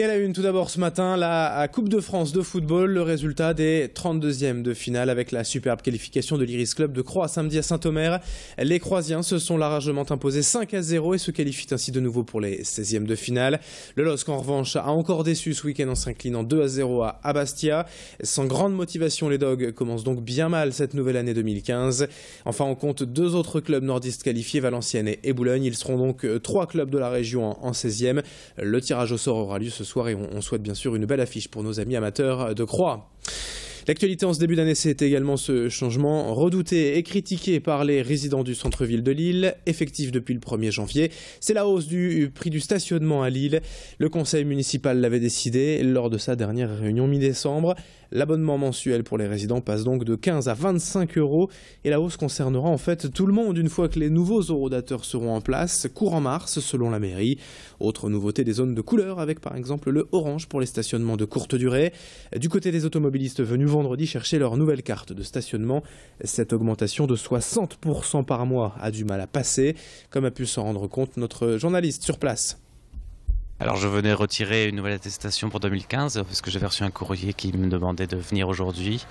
Et à la une, tout d'abord ce matin, la Coupe de France de football, le résultat des 32e de finale avec la superbe qualification de l'Iris Club de Croix samedi à Saint-Omer. Les Croisiens se sont largement imposés 5-0 et se qualifient ainsi de nouveau pour les 16e de finale. Le LOSC en revanche a encore déçu ce week-end en s'inclinant 2-0 à Bastia. Sans grande motivation, les Dogs commencent donc bien mal cette nouvelle année 2015. Enfin, on compte deux autres clubs nordistes qualifiés, Valenciennes et Boulogne. Ils seront donc trois clubs de la région en 16e. Le tirage au sort aura lieu ce soir et on souhaite bien sûr une belle affiche pour nos amis amateurs de Croix. L'actualité en ce début d'année, c'est également ce changement redouté et critiqué par les résidents du centre-ville de Lille, effectif depuis le 1er janvier. C'est la hausse du prix du stationnement à Lille. Le conseil municipal l'avait décidé lors de sa dernière réunion mi-décembre. L'abonnement mensuel pour les résidents passe donc de 15 à 25 € et la hausse concernera en fait tout le monde une fois que les nouveaux eurodateurs seront en place, courant mars selon la mairie. Autre nouveauté, des zones de couleur avec par exemple le orange pour les stationnements de courte durée. Du côté des automobilistes venus vendredi chercher leur nouvelle carte de stationnement, cette augmentation de 60% par mois a du mal à passer, comme a pu s'en rendre compte notre journaliste sur place. Alors je venais retirer une nouvelle attestation pour 2015 parce que j'avais reçu un courrier qui me demandait de venir aujourd'hui.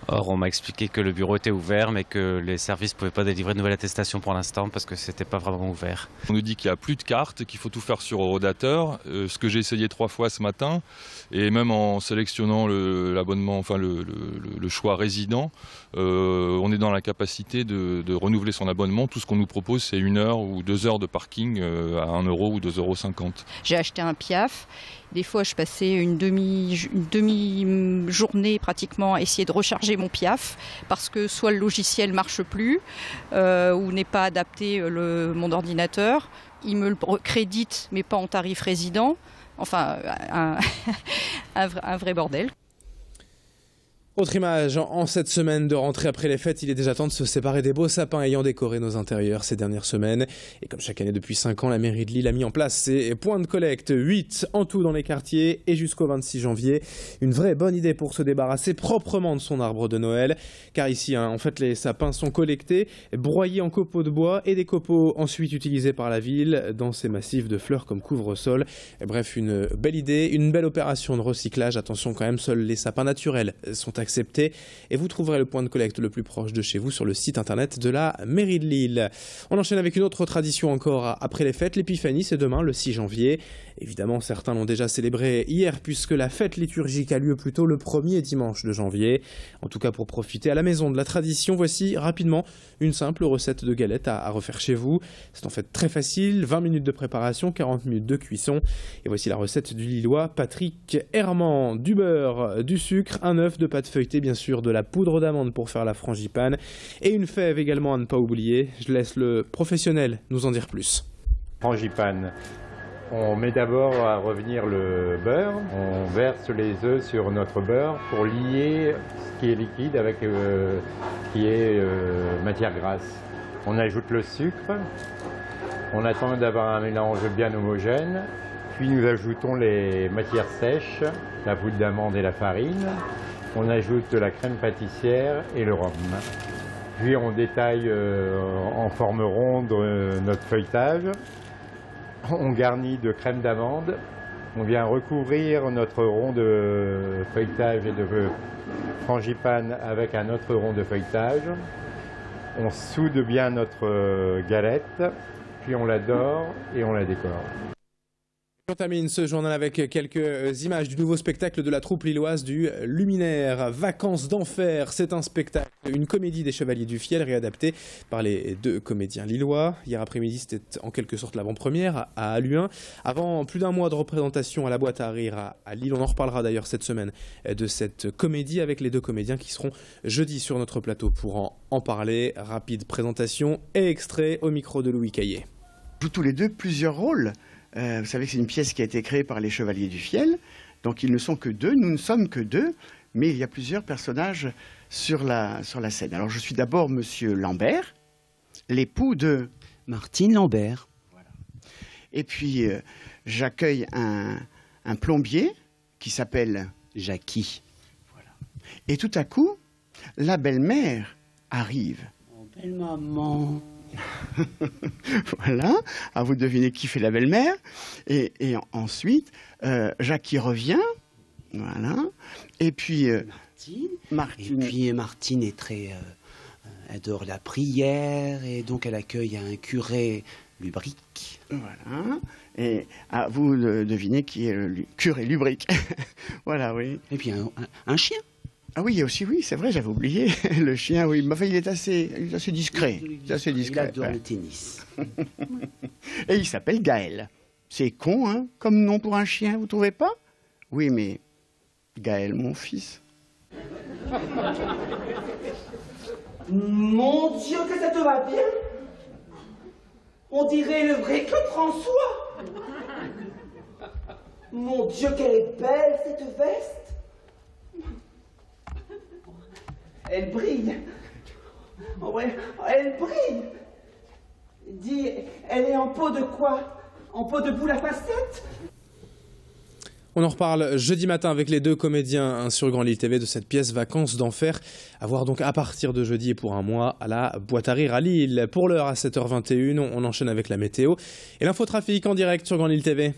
Or on m'a expliqué que le bureau était ouvert mais que les services ne pouvaient pas délivrer de nouvelle attestation pour l'instant parce que c'était pas vraiment ouvert. On nous dit qu'il n'y a plus de cartes, qu'il faut tout faire sur Eurodateur, ce que j'ai essayé 3 fois ce matin, et même en sélectionnant l'abonnement, enfin le choix résident, on est dans la capacité de renouveler son abonnement. Tout ce qu'on nous propose, c'est 1 heure ou 2 heures de parking à 1 € ou 2,50 €. J'ai acheté un Piaf. Des fois, je passais une demi-journée pratiquement à essayer de recharger mon Piaf parce que soit le logiciel marche plus ou n'est pas adapté mon ordinateur. Il me le crédite mais pas en tarif résident. Enfin, un vrai bordel. Autre image, en cette semaine de rentrée après les fêtes, il est déjà temps de se séparer des beaux sapins ayant décoré nos intérieurs ces dernières semaines. Et comme chaque année depuis 5 ans, la mairie de Lille a mis en place ses points de collecte, 8 en tout dans les quartiers et jusqu'au 26 janvier. Une vraie bonne idée pour se débarrasser proprement de son arbre de Noël. Car ici, en fait, les sapins sont collectés, broyés en copeaux de bois et des copeaux ensuite utilisés par la ville dans ces massifs de fleurs comme couvre-sol. Bref, une belle idée, une belle opération de recyclage. Attention quand même, seuls les sapins naturels sont accepté et vous trouverez le point de collecte le plus proche de chez vous sur le site internet de la mairie de Lille. On enchaîne avec une autre tradition encore après les fêtes, l'épiphanie, c'est demain le 6 janvier. Évidemment, certains l'ont déjà célébré hier puisque la fête liturgique a lieu plutôt le 1er dimanche de janvier. En tout cas, pour profiter à la maison de la tradition, voici rapidement une simple recette de galette à refaire chez vous. C'est en fait très facile, 20 minutes de préparation, 40 minutes de cuisson. Et voici la recette du Lillois Patrick Herman: du beurre, du sucre, un œuf, de pâte feuilletée, bien sûr, de la poudre d'amande pour faire la frangipane et une fève également à ne pas oublier. Je laisse le professionnel nous en dire plus. Frangipane. On met d'abord à revenir le beurre, on verse les œufs sur notre beurre pour lier ce qui est liquide avec ce qui est matière grasse. On ajoute le sucre, on attend d'avoir un mélange bien homogène, puis nous ajoutons les matières sèches, la poudre d'amande et la farine. On ajoute de la crème pâtissière et le rhum. Puis on détaille en forme ronde notre feuilletage. On garnit de crème d'amande. On vient recouvrir notre rond de feuilletage et de frangipane avec un autre rond de feuilletage. On soude bien notre galette, puis on la dore et on la décore. On termine ce journal avec quelques images du nouveau spectacle de la troupe lilloise du Luminaire. Vacances d'enfer, c'est un spectacle, une comédie des Chevaliers du Fiel réadaptée par les deux comédiens lillois. Hier après-midi, c'était en quelque sorte l'avant-première à Halluin. Avant plus d'un mois de représentation à la Boîte à Rire à Lille, on en reparlera d'ailleurs cette semaine de cette comédie avec les deux comédiens qui seront jeudi sur notre plateau pour en parler. Rapide présentation et extrait au micro de Louis Caillé. Ils jouent tous les deux plusieurs rôles. Vous savez que c'est une pièce qui a été créée par les Chevaliers du Fiel, donc ils ne sont que deux, nous ne sommes que deux, mais il y a plusieurs personnages sur la scène. Alors je suis d'abord Monsieur Lambert, l'époux de Martine Lambert. Voilà. Et puis j'accueille un plombier qui s'appelle Jackie. Voilà. Et tout à coup, la belle-mère arrive. Oh, belle maman. Voilà, à vous de deviner qui fait la belle-mère. Et ensuite, Jacques qui revient, voilà. Et puis Martine. Et puis Martine est très... adore la prière et donc elle accueille un curé lubrique. Voilà. Et à vous de deviner qui est le curé lubrique. Voilà, oui. Et puis un chien. Ah oui, aussi, oui, c'est vrai, j'avais oublié. Le chien, oui. Mais enfin, il est assez discret. Il adore le tennis. Et il s'appelle Gaël. C'est con, hein, comme nom pour un chien, vous trouvez pas? Oui, mais Gaël, mon fils. Mon Dieu, que ça te va bien! On dirait le vrai Claude François! Mon Dieu, qu'elle est belle, cette veste! Elle brille! Oh ouais, elle brille! Dis, elle est en peau de quoi? En peau de boule à facettes? On en reparle jeudi matin avec les deux comédiens sur Grand Lille TV de cette pièce Vacances d'enfer, à voir donc à partir de jeudi et pour un mois à la Boîte à Rire à Lille. Pour l'heure à 7h21, on enchaîne avec la météo et l'infotrafic en direct sur Grand Lille TV.